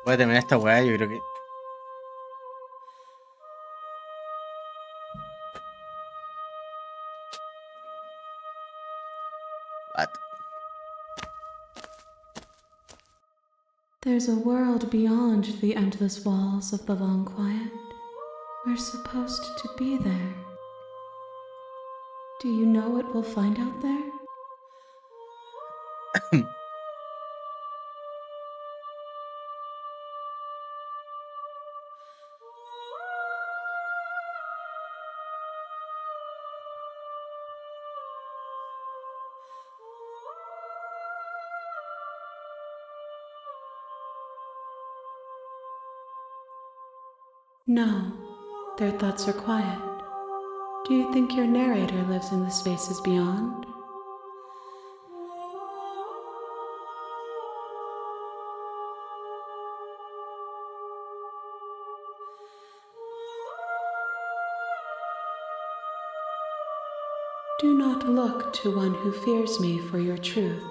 Voy a terminar esta weá, yo creo que... What? There's a world beyond the endless walls of the long quiet. We're supposed to be there. Do you know what we'll find out there? No, their thoughts are quiet. Do you think your narrator lives in the spaces beyond? Do not look to one who fears me for your truth.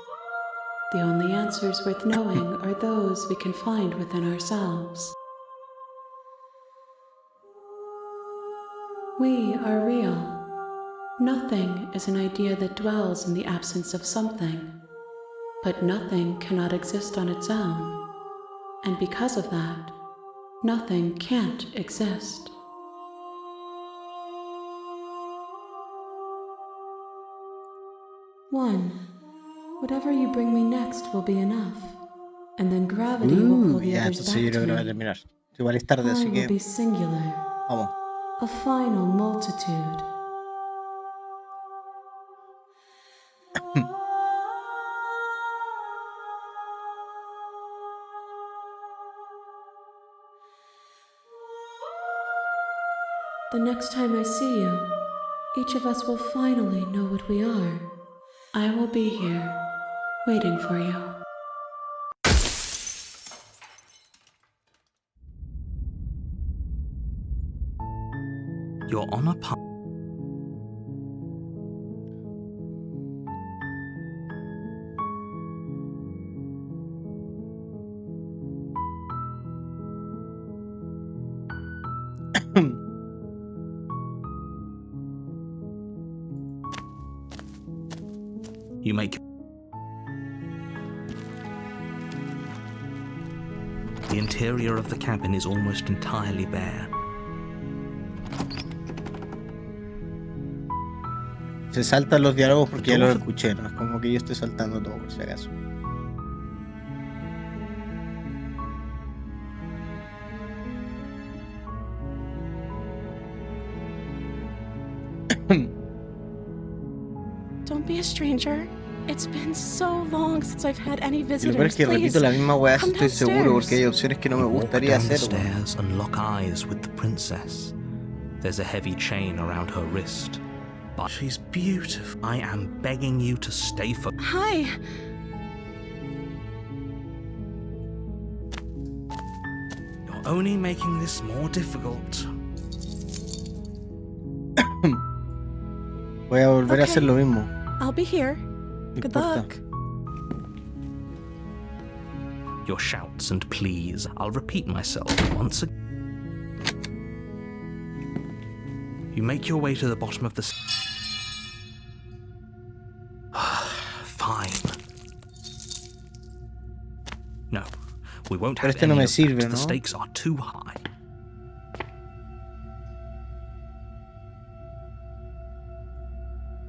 The only answers worth knowing are those we can find within ourselves. We are real. Nothing is an idea that dwells in the absence of something, but nothing cannot exist on its own, and because of that, nothing can't exist. One, whatever you bring me next will be enough, and then gravity will pull the Ya, others entonces back yo creo to que lo voy a me. terminar. Igual es tarde, I así will que... be singular, Vamos. a final multitude. The next time I see you, each of us will finally know what we are. I will be here, waiting for you. You're on a path. You make the interior of the cabin is almost entirely bare. Se saltan los diálogos porque ya los escuché, ¿no? Es como que yo estoy saltando todo, por si acaso. Don't be a stranger. It's been so long since I've had any Y lo peor visitors. es que repito la misma weá, si estoy seguro, porque hay opciones que no me Walk gustaría down the hacer, weón. stairs and lock eyes with the princess. There's a heavy chain around her wrist. But she's beautiful. I am begging you to stay for. Hi. You're only making this more difficult. Voy a volver a Okay. hacer lo mismo. I'll be here. No Good importa. luck. Your shouts and pleas. I'll repeat myself once again. You make your way to the bottom of the. Fine. No, we won't Pero have este no any me of sirve, that. ¿no? The stakes are too high.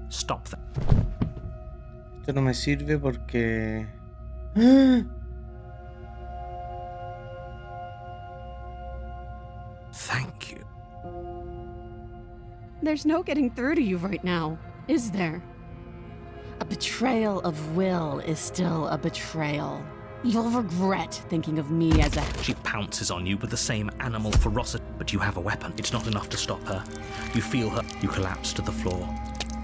Stop that. Esto no me sirve porque... ¡Ah! Thank you. There's no getting through to you right now, is there? A betrayal of will is still a betrayal. You'll regret thinking of me as a... She pounces on you with the same animal ferocity, but you have a weapon. It's not enough to stop her. You feel her. You collapse to the floor.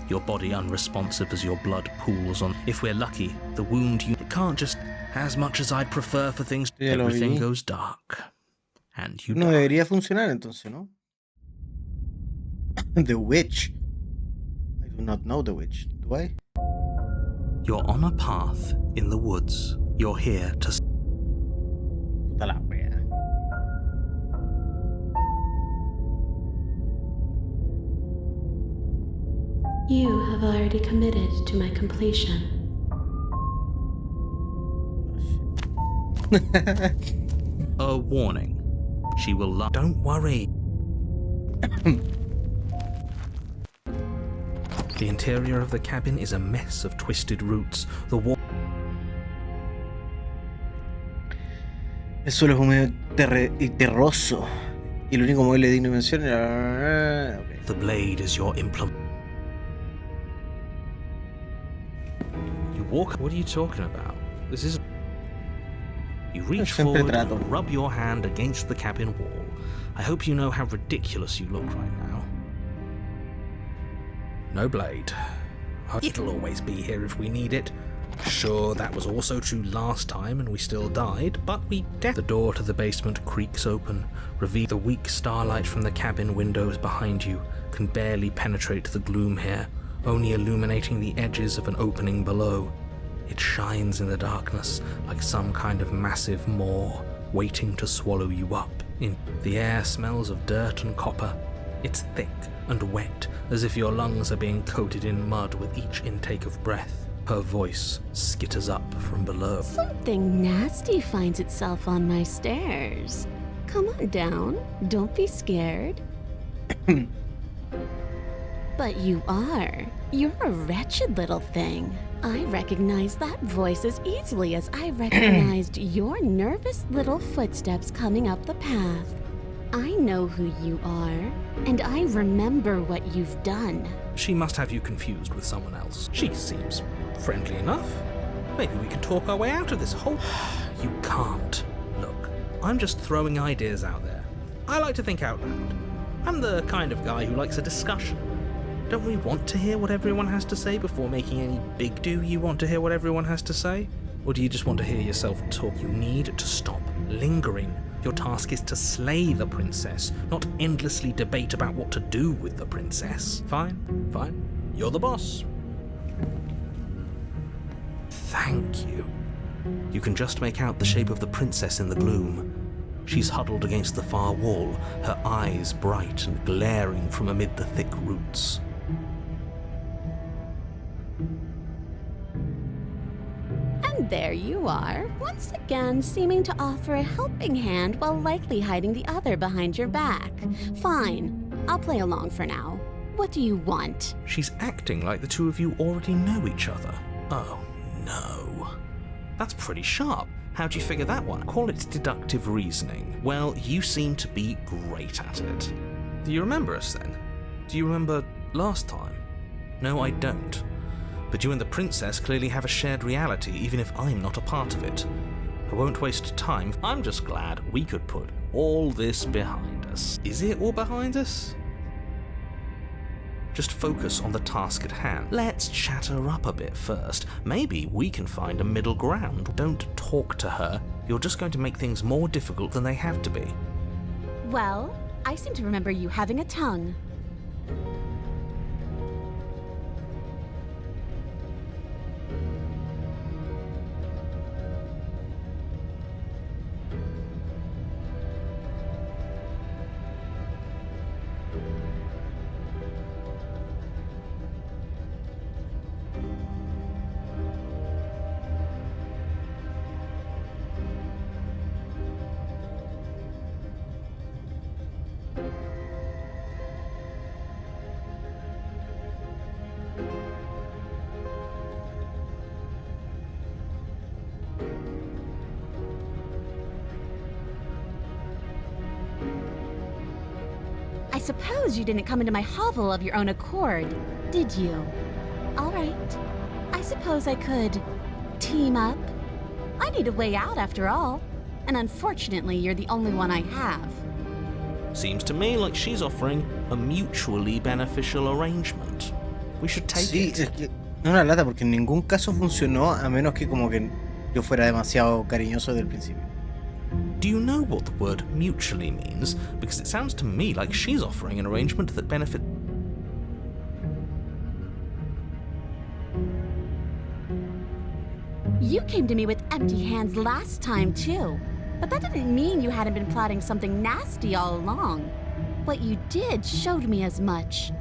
Your body unresponsive as your blood pools on. If we're lucky, the wound you can't just. As much as I'd prefer for things, Ya lo everything vi. goes dark, and you No die. debería funcionar entonces, ¿no? The Witch. I do not know The Witch. Do I? You're on a path in the woods. You're here to... Puta la wea. You have already committed to my completion. A warning. She will love... Don't worry. The interior of the cabin is a mess of twisted roots. The wall... El suelo es húmedo y terroso. Y el único mueble digno de mención era... Okay. The blade is your implement. You walk... What are you talking about? This is... You reach forward and rub your hand against the cabin wall. I hope you know how ridiculous you look right now. No blade. It'll always be here if we need it. Sure, that was also true last time and we still died, but we The door to the basement creaks open, revealing the weak starlight from the cabin windows behind you can barely penetrate the gloom here, only illuminating the edges of an opening below. It shines in the darkness like some kind of massive maw waiting to swallow you up. The air smells of dirt and copper. It's thick and wet, as if your lungs are being coated in mud with each intake of breath. Her voice skitters up from below. Something nasty finds itself on my stairs. Come on down. Don't be scared. But you are. You're a wretched little thing. I recognize that voice as easily as I recognized your nervous little footsteps coming up the path. I know who you are, and I remember what you've done. She must have you confused with someone else. She seems friendly enough. Maybe we can talk our way out of this whole... You can't. Look, I'm just throwing ideas out there. I like to think out loud. I'm the kind of guy who likes a discussion. Don't we want to hear what everyone has to say before making any big do you want to hear what everyone has to say? Or do you just want to hear yourself talk? You need to stop lingering. Your task is to slay the princess, not endlessly debate about what to do with the princess. Fine, fine. You're the boss. Thank you. You can just make out the shape of the princess in the gloom. She's huddled against the far wall, her eyes bright and glaring from amid the thick roots. And there you are, once again seeming to offer a helping hand while likely hiding the other behind your back. Fine, I'll play along for now. What do you want? She's acting like the two of you already know each other. Oh, no. That's pretty sharp. How'd you figure that one? Call it deductive reasoning. Well, you seem to be great at it. Do you remember us then? Do you remember last time? No, I don't. But you and the princess clearly have a shared reality, even if I'm not a part of it. I won't waste time. I'm just glad we could put all this behind us. Is it all behind us? Just focus on the task at hand. Let's chat her up a bit first. Maybe we can find a middle ground. Don't talk to her. You're just going to make things more difficult than they have to be. Well, I seem to remember you having a tongue. I suppose you didn't come into my hovel of your own accord, did you? All right. I suppose I could team up. I need a way out after all, and unfortunately you're the only one I have. Seems to me like she's offering a mutually beneficial arrangement. We should take it. Sí, es que es una lata porque en ningún caso funcionó a menos que como que yo fuera demasiado cariñoso desde el principio. Do you know what the word mutually means? Because it sounds to me like she's offering an arrangement that benefits... You came to me with empty hands last time, too. But that didn't mean you hadn't been plotting something nasty all along. What you did showed me as much.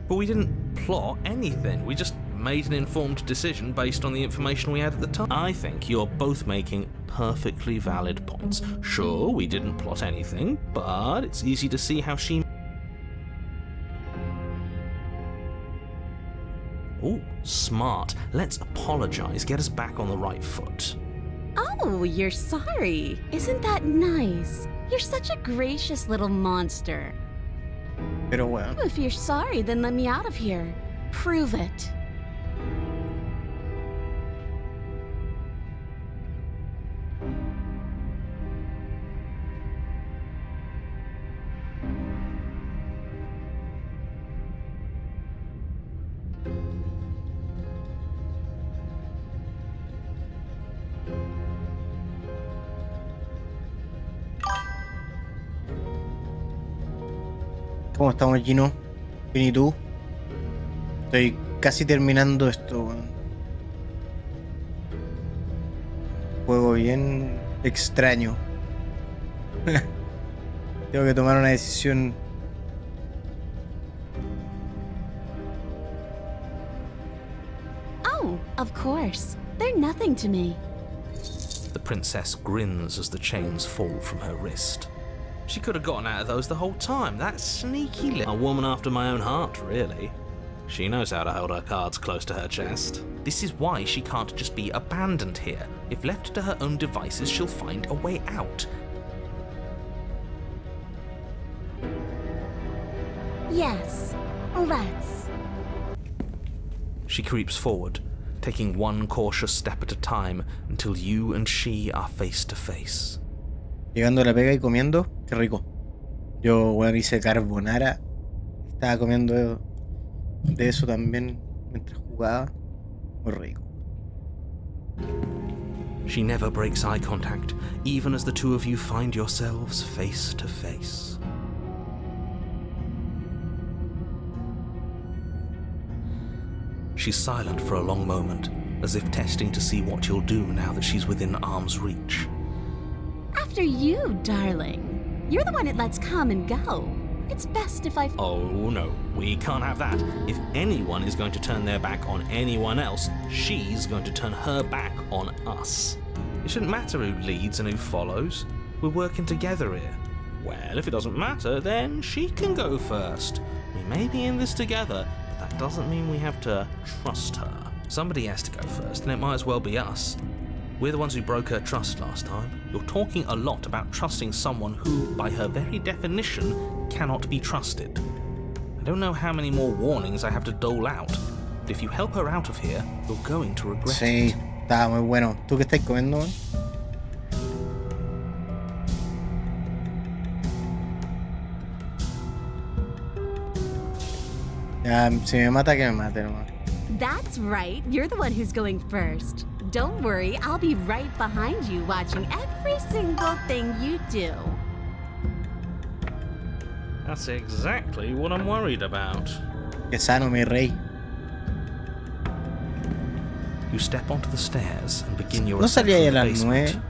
But we didn't plot anything. We just made an informed decision based on the information we had at the time. I think you're both making perfectly valid points. Sure, we didn't plot anything, but it's easy to see how she... Oh, smart. Let's apologize. Get us back on the right foot. Oh, you're sorry. Isn't that nice? You're such a gracious little monster. Pero bueno. If you're sorry, then let me out of here. Prove it. ¿Cómo estamos, Gino? Bien, ¿y tú? Estoy casi terminando esto, weón. Juego bien extraño. Tengo que tomar una decisión. Oh, of course. They're nothing to me. The princess grins as the chains fall from her wrist. She could have gotten out of those the whole time. That sneaky little woman after my own heart, really. She knows how to hold her cards close to her chest. This is why she can't just be abandoned here. If left to her own devices, she'll find a way out. Yes, let's. She creeps forward, taking one cautious step at a time until you and she are face to face. Llegando a la pega y comiendo, qué rico. Yo, bueno, hice carbonara. Estaba comiendo de eso también mientras jugaba. Muy rico. She never breaks eye contact, even as the two of you find yourselves face to face. She's silent for a long moment, as if testing to see what you'll do now that she's within arm's reach. After you, darling. You're the one it lets come and go. It's best if I... Oh no, we can't have that. If anyone is going to turn their back on anyone else, she's going to turn her back on us. It shouldn't matter who leads and who follows. We're working together here. Well, if it doesn't matter, then she can go first. We may be in this together, but that doesn't mean we have to trust her. Somebody has to go first, and it might as well be us. We're the ones who broke her trust last time. You're talking a lot about trusting someone who, by her very definition, cannot be trusted. I don't know how many more warnings I have to dole out, but if you help her out of here, you're going to regret Sí, it. está muy bueno. ¿Tú qué estás comiendo, man? Ya, si me mata, que me mate nomás. That's right. You're the one who's going first. Don't worry, I'll be right behind you watching every single thing you do. That's exactly what I'm worried about. Que sano, mi rey. You step onto the stairs and begin your ¿No ascent salía ahí a from the las basement. 9?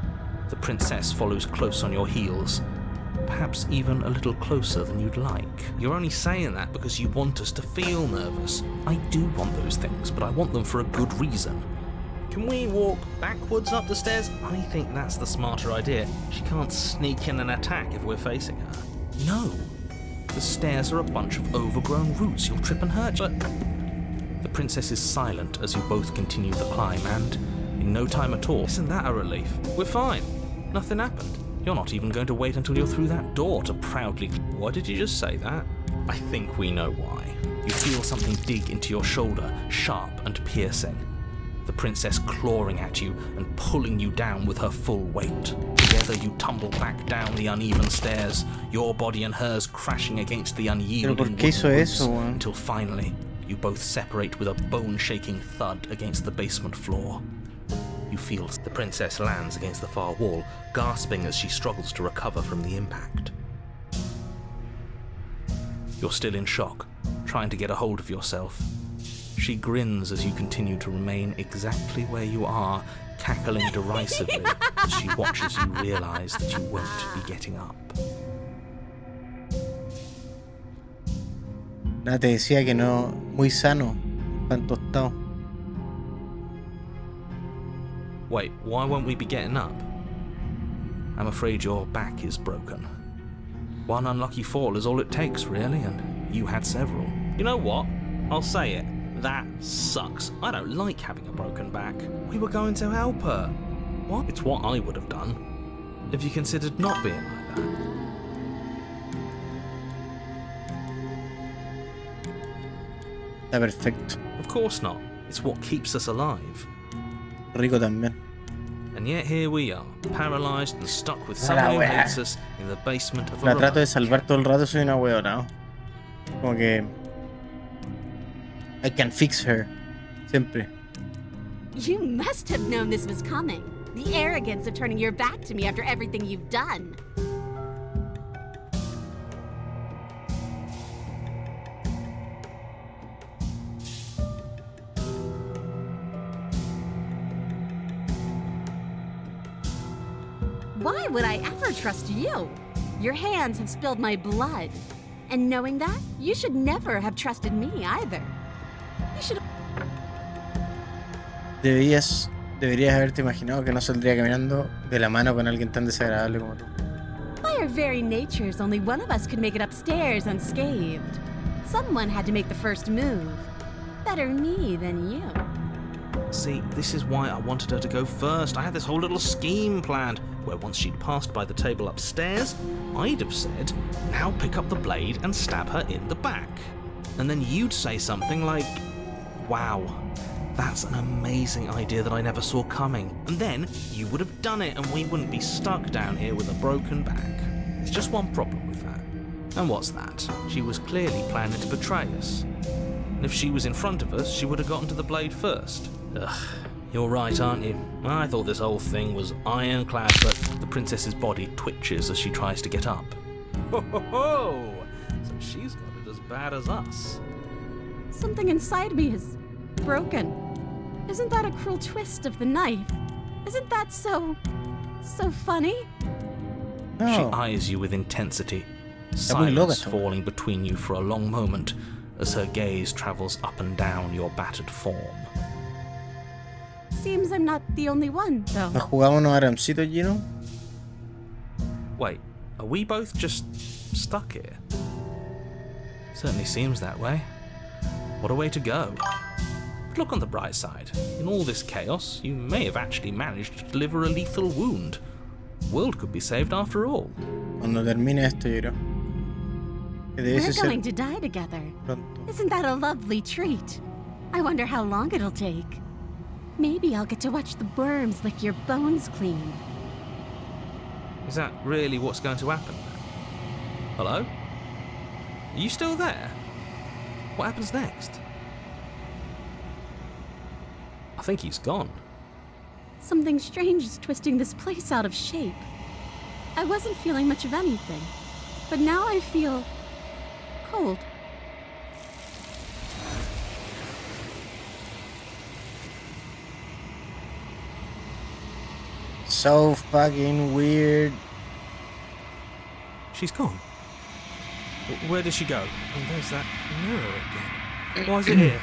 The princess follows close on your heels, perhaps even a little closer than you'd like. You're only saying that because you want us to feel nervous. I do want those things, but I want them for a good reason. Can we walk backwards up the stairs? I think that's the smarter idea. She can't sneak in and attack if we're facing her. No. The stairs are a bunch of overgrown roots. You'll trip and hurt. But the princess is silent as you both continue the climb, and in no time at all. Isn't that a relief? We're fine. Nothing happened. You're not even going to wait until you're through that door to proudly... Why did you just say that? I think we know why. You feel something dig into your shoulder, sharp and piercing. The princess clawing at you and pulling you down with her full weight. Together you tumble back down the uneven stairs, your body and hers crashing against the unyielding ¿Pero por qué hizo wooden eso, roots, weón? until finally you both separate with a bone-shaking thud against the basement floor. You feel the princess lands against the far wall, gasping as she struggles to recover from the impact. You're still in shock, trying to get a hold of yourself. She grins as you continue to remain exactly where you are, cackling derisively as she watches you realise that you won't be getting up. Nada, te decía que no, muy sano, pan tostado. Wait, why won't we be getting up? I'm afraid your back is broken. One unlucky fall is all it takes, really, and you had several. You know what? I'll say it. That sucks. I don't like having a broken back. We were going to help her. What? It's what I would have done if you considered not being like that. Está perfecto. Of course not. It's what keeps us alive. Rico también. And yet here we are, paralysed and stuck with La someone who wea. hates us in the basement of a La trato de remote. salvar todo el rato, soy una huevona. Como que... I can fix her. Siempre. You must have known this was coming. The arrogance of turning your back to me after everything you've done. Why would I ever trust you? Your hands have spilled my blood. And knowing that, you should never have trusted me either. You should... Deberías haberte imaginado que no saldría caminando de la mano con alguien tan desagradable como tú. By our very natures, only one of us could make it upstairs unscathed. Someone had to make the first move. Better me than you. See, this is why I wanted her to go first. I had this whole little scheme planned, where once she'd passed by the table upstairs, I'd have said, now pick up the blade and stab her in the back. And then you'd say something like, wow, that's an amazing idea that I never saw coming. And then you would have done it and we wouldn't be stuck down here with a broken back. There's just one problem with that. And what's that? She was clearly planning to betray us. And if she was in front of us, she would have gotten to the blade first. Ugh, you're right, aren't you? I thought this whole thing was ironclad, but the princess's body twitches as she tries to get up. Ho ho ho! So she's got it as bad as us. Something inside me is broken. Isn't that a cruel twist of the knife? Isn't that so funny? No. She eyes you with intensity, muy loca silence esta falling between you for a long moment as her gaze travels up and down your battered form. Seems I'm not the only one, though. ¿Nos jugamos unos aramcitos, Gino? Wait, are we both just stuck here? Certainly seems that way. What a way to go. But look on the bright side. In all this chaos, you may have actually managed to deliver a lethal wound. The world could be saved after all. Cuando termine esto, yo creo. Que debiese We're ser going to die together. pronto. Isn't that a lovely treat? I wonder how long it'll take. Maybe I'll get to watch the worms lick your bones clean. Is that really what's going to happen? Hello? Are you still there? What happens next? I think he's gone. Something strange is twisting this place out of shape. I wasn't feeling much of anything, but now I feel cold. So fucking weird. She's gone. Where did she go? And there's that mirror again. Why is it here?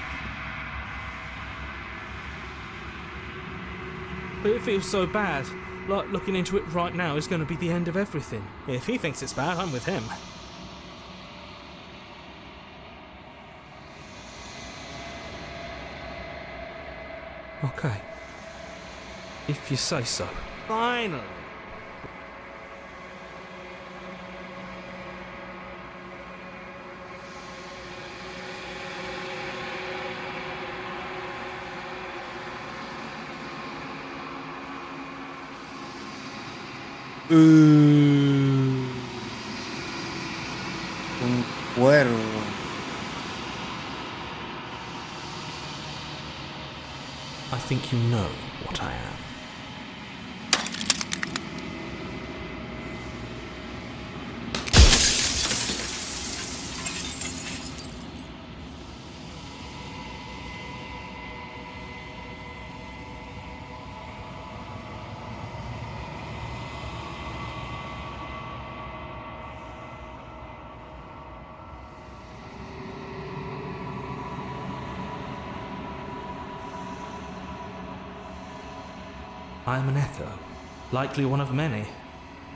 But it feels so bad. Like looking into it right now is going to be the end of everything. If he thinks it's bad, I'm with him. Okay. If you say so. Finally. Un cuervo. I think you know what I am. I'm an echo, likely one of many.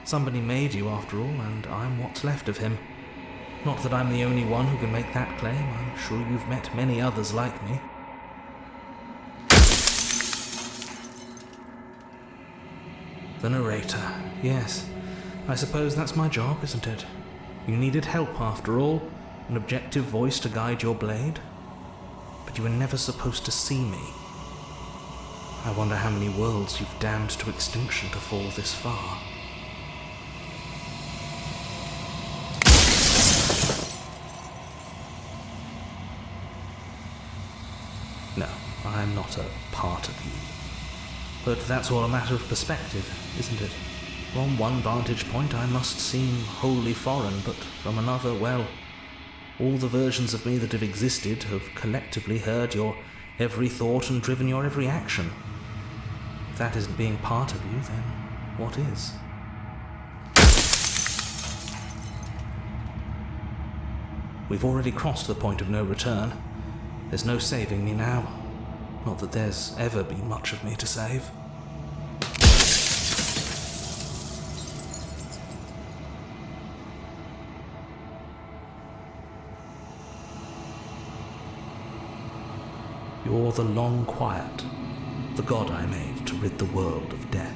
Somebody made you after all, and I'm what's left of him. Not that I'm the only one who can make that claim. I'm sure you've met many others like me. The narrator. Yes, I suppose that's my job, isn't it? You needed help after all, an objective voice to guide your blade. But you were never supposed to see me. I wonder how many worlds you've damned to extinction to fall this far. No, I'm not a part of you. But that's all a matter of perspective, isn't it? From one vantage point I must seem wholly foreign, but from another, well, all the versions of me that have existed have collectively heard your every thought and driven your every action. If that isn't being part of you, then what is? We've already crossed the point of no return. There's no saving me now. Not that there's ever been much of me to save. You're the long quiet, the god I made to rid the world of death.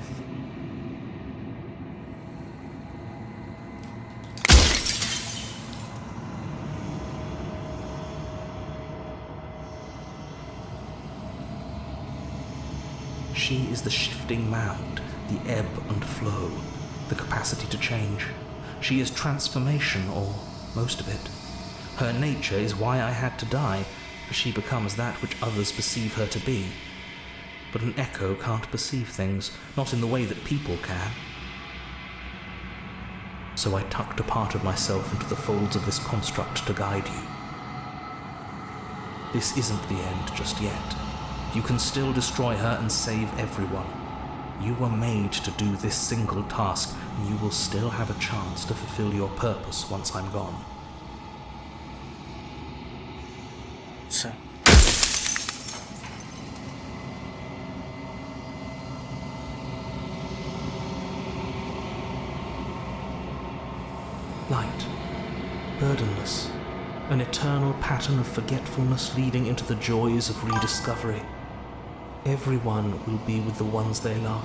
She is the shifting mound, the ebb and flow, the capacity to change. She is transformation, or most of it. Her nature is why I had to die, for she becomes that which others perceive her to be. But an echo can't perceive things, not in the way that people can. So I tucked a part of myself into the folds of this construct to guide you. This isn't the end just yet. You can still destroy her and save everyone. You were made to do this single task, and you will still have a chance to fulfill your purpose once I'm gone. So. Light, burdenless, an eternal pattern of forgetfulness leading into the joys of rediscovery. Everyone will be with the ones they love.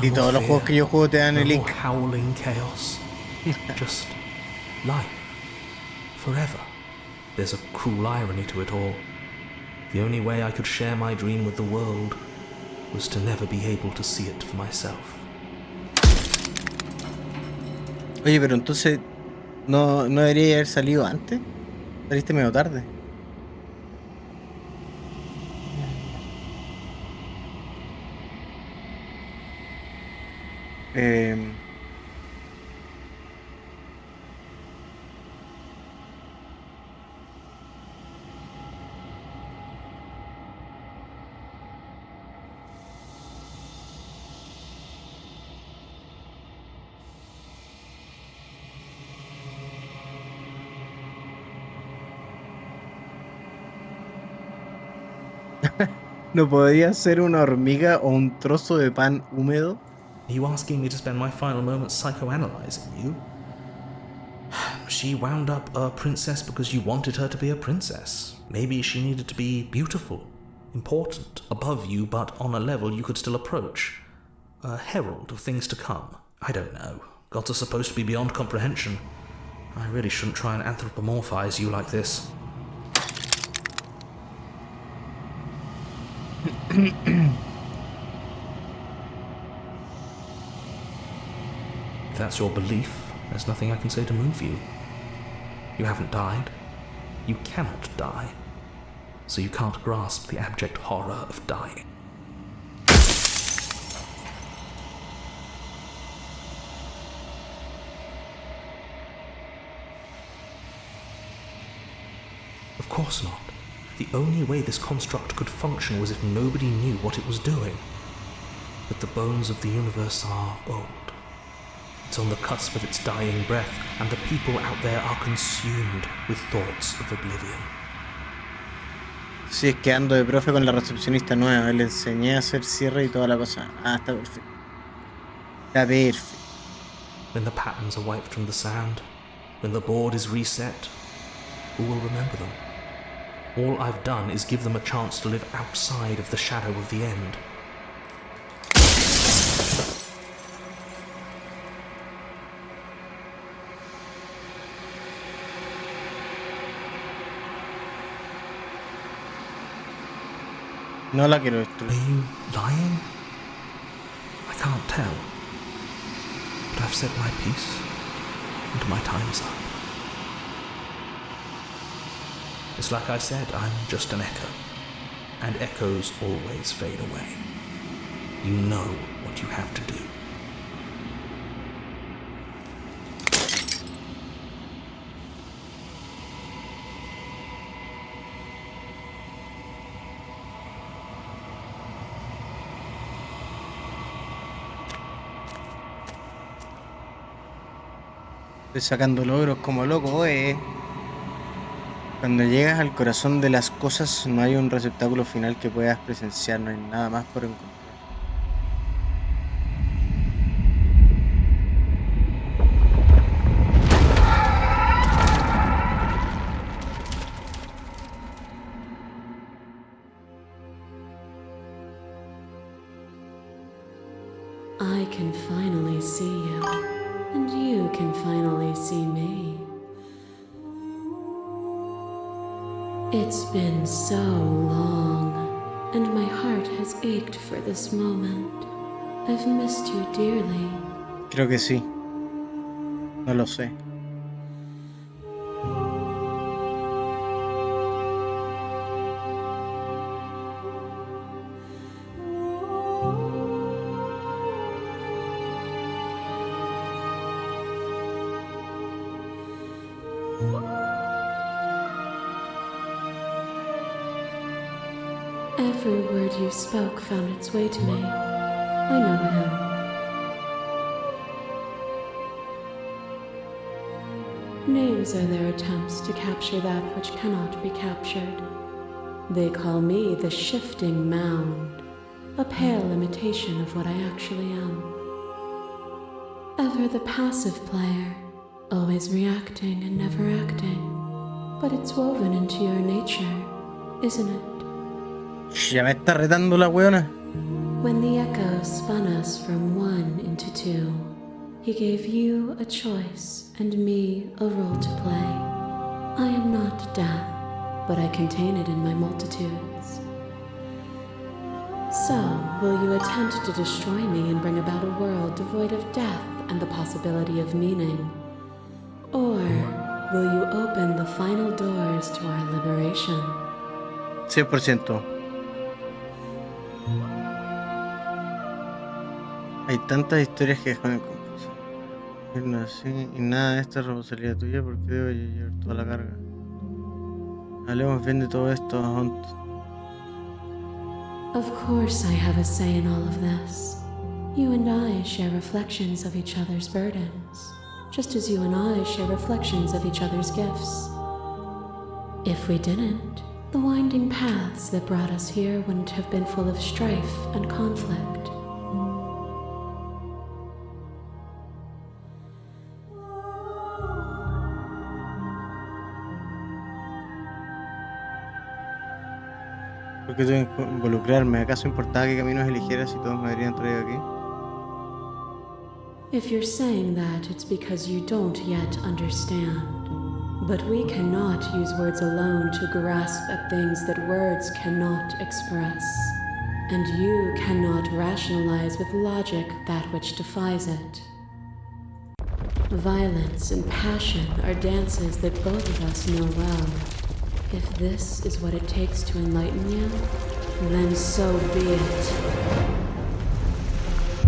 Y todos los juegos que yo juego te dan el no link. more howling chaos. Just life. Forever. There's a cruel irony to it all. The only way I could share my dream with the world was to never be able to see it for myself. Oye, pero entonces no debería haber salido antes. Saliste medio tarde. ¿No podría ser una hormiga o un trozo de pan húmedo? Are you asking me to spend my final moments psychoanalyzing you? She wound up a princess because you wanted her to be a princess. Maybe she needed to be beautiful, important, above you, but on a level you could still approach. A herald of things to come. I don't know. Gods are supposed to be beyond comprehension. I really shouldn't try and anthropomorphize you like this. If that's your belief, there's nothing I can say to move you. You haven't died. You cannot die. So you can't grasp the abject horror of dying. Of course not. The only way this construct could function was if nobody knew what it was doing. But the bones of the universe are old. It's on the cusp of its dying breath, and the people out there are consumed with thoughts of oblivion. Sí, es que ando de profe con la recepcionista nueva. Le enseñé a hacer cierre y toda la cosa. Ah, está perfecto. Está perfecto. When the patterns are wiped from the sand, when the board is reset, who will remember them? All I've done is give them a chance to live outside of the shadow of the end. No la quiero Are destruir. you lying? I can't tell. But I've said my piece, and my time's up. It's like I said, I'm just an echo, and echoes always fade away. You know what you have to do. Estoy sacando logros como loco, Cuando llegas al corazón de las cosas no hay un receptáculo final que puedas presenciar, no hay nada más por encontrar. I can finally see you, and you can finally see me. It's been so long, and my heart has ached for this moment. I've missed you dearly. Creo que sí. No lo sé. Every word you spoke found its way to me. I know him. Names are their attempts to capture that which cannot be captured. They call me the shifting mound, a pale imitation of what I actually am. Ever the passive player, always reacting and never acting. But it's woven into your nature, isn't it? Ya me está retando la weona. When the echo spun us from one into two, he gave you a choice and me a role to play. I am not death, but I contain it in my multitudes. So, will you attempt to destroy me and bring about a world devoid of death and the possibility of meaning? Or will you open the final doors to our liberation? 100%. Hay tantas historias que dejan en conclusión. No sé, y nada de esta es responsabilidad tuya porque debo llevar toda la carga. Hablemos bien de todo esto, Hunt. Of course I have a say in all of this. You and I share reflections of each other's burdens, just as you and I share reflections of each other's gifts. If we didn't, the winding paths that brought us here wouldn't have been full of strife and conflict. ¿Por qué tengo que involucrarme? ¿Acaso importaba qué caminos eligiera si todos me habrían traído aquí? If you're saying that, it's because you don't yet understand. But we cannot use words alone to grasp at things that words cannot express. And you cannot rationalize with logic that which defies it. Violence and passion are dances that both of us know well. If this is what it takes to enlighten you, then so be it.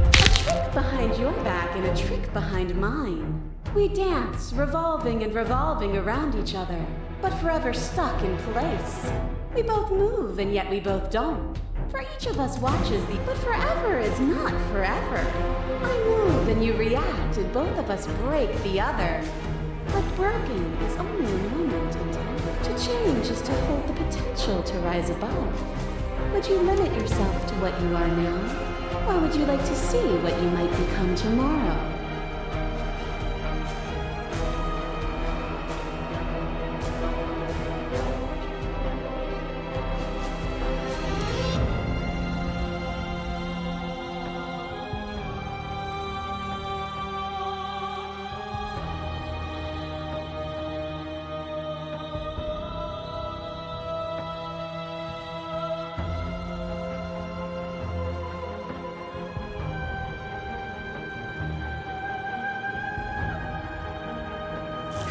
A trick behind your back and a trick behind mine. We dance, revolving and revolving around each other, but forever stuck in place. We both move and yet we both don't. For each of us watches the, but forever is not forever. I move and you react and both of us break the other. But broken is only a moment in time. To To change is to hold the potential to rise above. Would you limit yourself to what you are now? Or would you like to see what you might become tomorrow?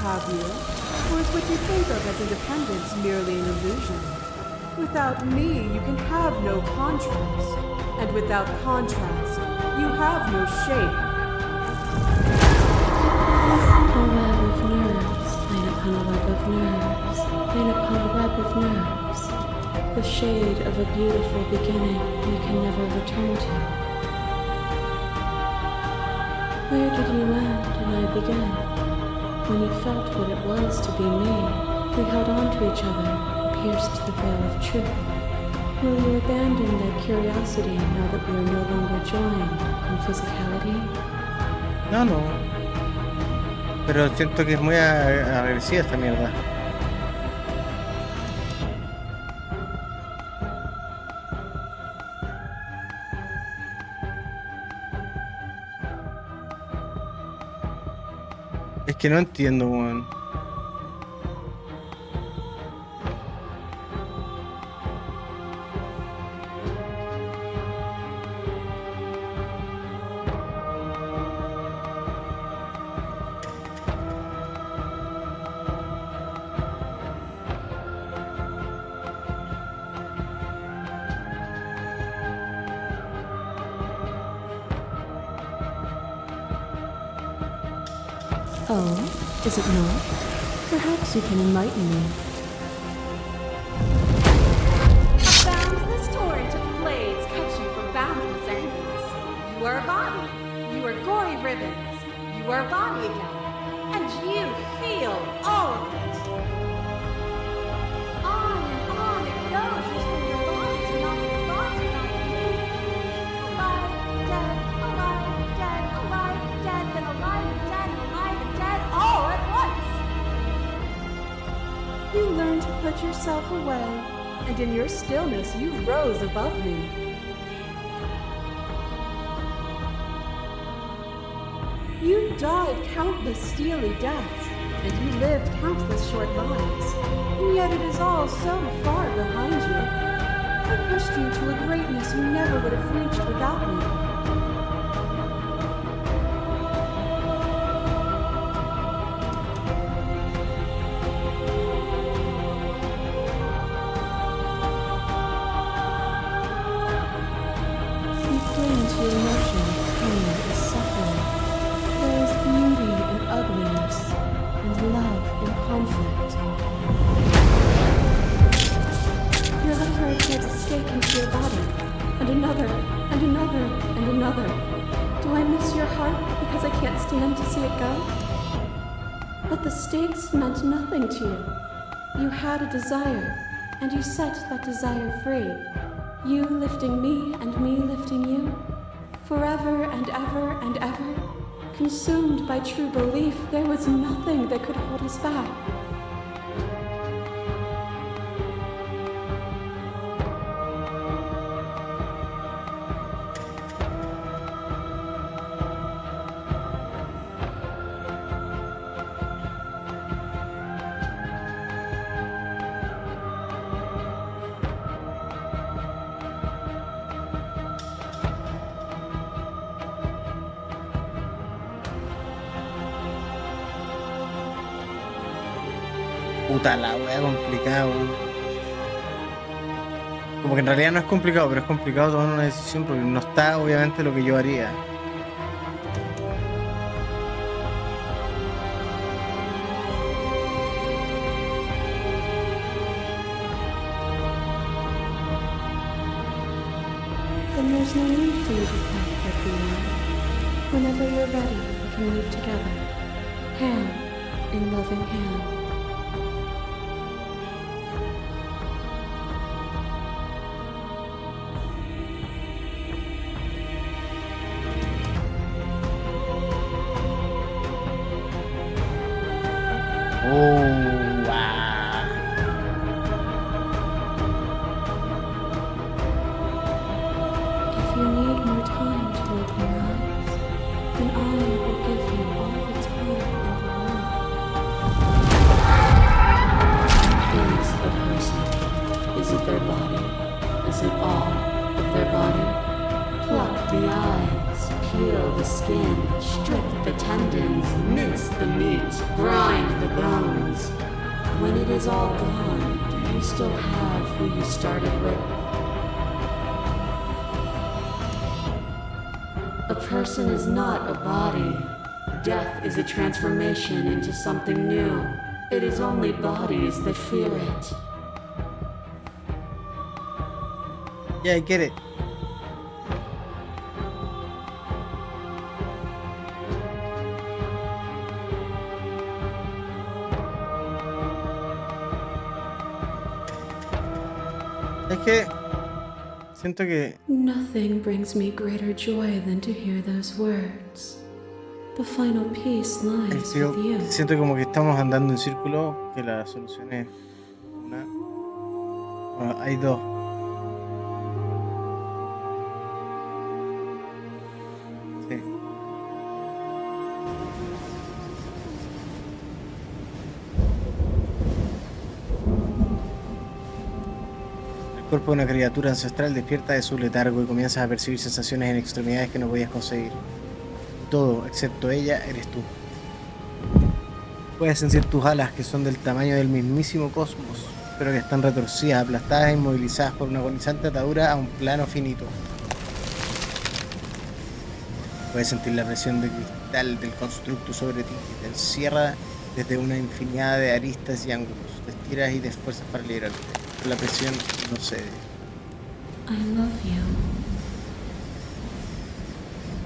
Have you? Or is what you think of as independence merely an illusion? Without me, you can have no contrast. And without contrast, you have no shape. A web of nerves, line upon a web of nerves, line upon a web of nerves. The shade of a beautiful beginning we can never return to. Where did you end and I begin? When you felt what it was to be me, we held on to each other and pierced the veil of truth. Will you abandon that curiosity now that we are no longer joined in physicality? No. Pero siento que es muy agresiva esta mierda. Es que no entiendo, weón. Oh, is it not? Perhaps you can enlighten me. A boundless torrent of blades cut you from boundless angles. You are a body. You are gory ribbons. You are a body again. And you feel all of it. On it goes until your bodies are not your thoughts are not you. Alive, dead, alive, dead, then alive and dead, all at once. You learn to put yourself away, and in your stillness you rose above me. You died countless steely deaths, and you lived countless short lives, and yet it is all so far behind you. I pushed you to a greatness you never would have reached without me. But the stakes meant nothing to you. You had a desire, and you set that desire free. You lifting me and me lifting you. Forever and ever and ever. Consumed by true belief, there was nothing that could hold us back. Puta la wea complicada, weón. Como que en realidad no es complicado, pero es complicado tomar una decisión porque no está obviamente lo que yo haría. Then there's no need for you to fight like we are. Whenever you're ready, we can move together, hand in loving hand. it all of their body? Pluck the eyes, peel the skin, strip the tendons, mince the meat, grind the bones. When it is all gone, do you still have who you started with? A person is not a body. Death is a transformation into something new. It is only bodies that fear it. Yeah, I get it. Es que siento que Nothing brings me greater joy than to hear those words. The final piece lies yo with you. siento como que estamos andando en círculo, que la solución es una. Bueno, hay dos. Sí. El cuerpo de una criatura ancestral despierta de su letargo y comienzas a percibir sensaciones en extremidades que no podías conseguir. Todo, excepto ella, eres tú. Puedes sentir tus alas, que son del tamaño del mismísimo cosmos, pero que están retorcidas, aplastadas e inmovilizadas por una agonizante atadura a un plano finito. Puedes sentir la presión de cristal del constructo sobre ti, que te encierra desde una infinidad de aristas y ángulos. Te estiras y te esfuerzas para librarte, pero la presión no cede. I love you.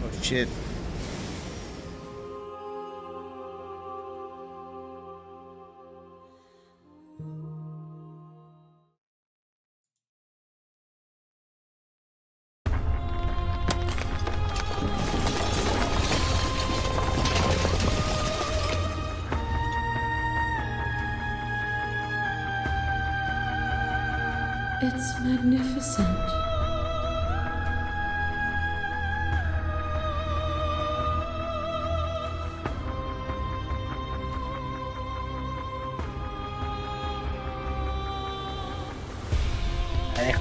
Oh shit. It's magnificent.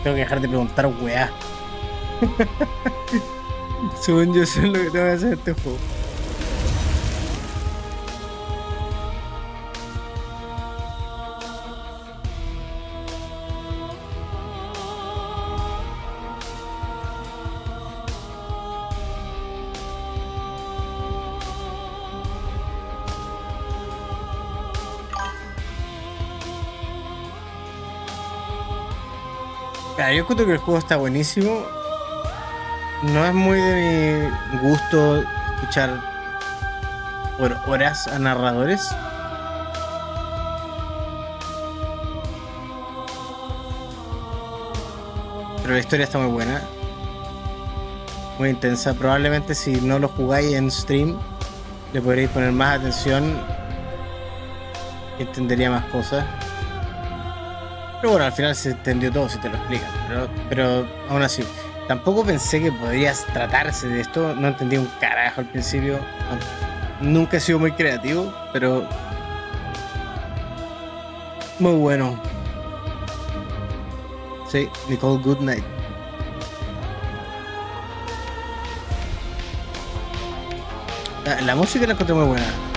Tengo que dejar de preguntar weá. Según yo sé lo que tengo que hacer en este juego. Yo encuentro que el juego está buenísimo. No es muy de mi gusto escuchar por horas a narradores. Pero la historia está muy buena. Muy intensa. Probablemente si no lo jugáis en stream, le podréis poner más atención y entendería más cosas. Pero bueno, al final se entendió todo si te lo explican. Pero aún así, tampoco pensé que podrías tratarse de esto. No entendí un carajo al principio. Nunca he sido muy creativo, pero muy bueno. Sí, Nicole Goodnight. La música la encontré muy buena.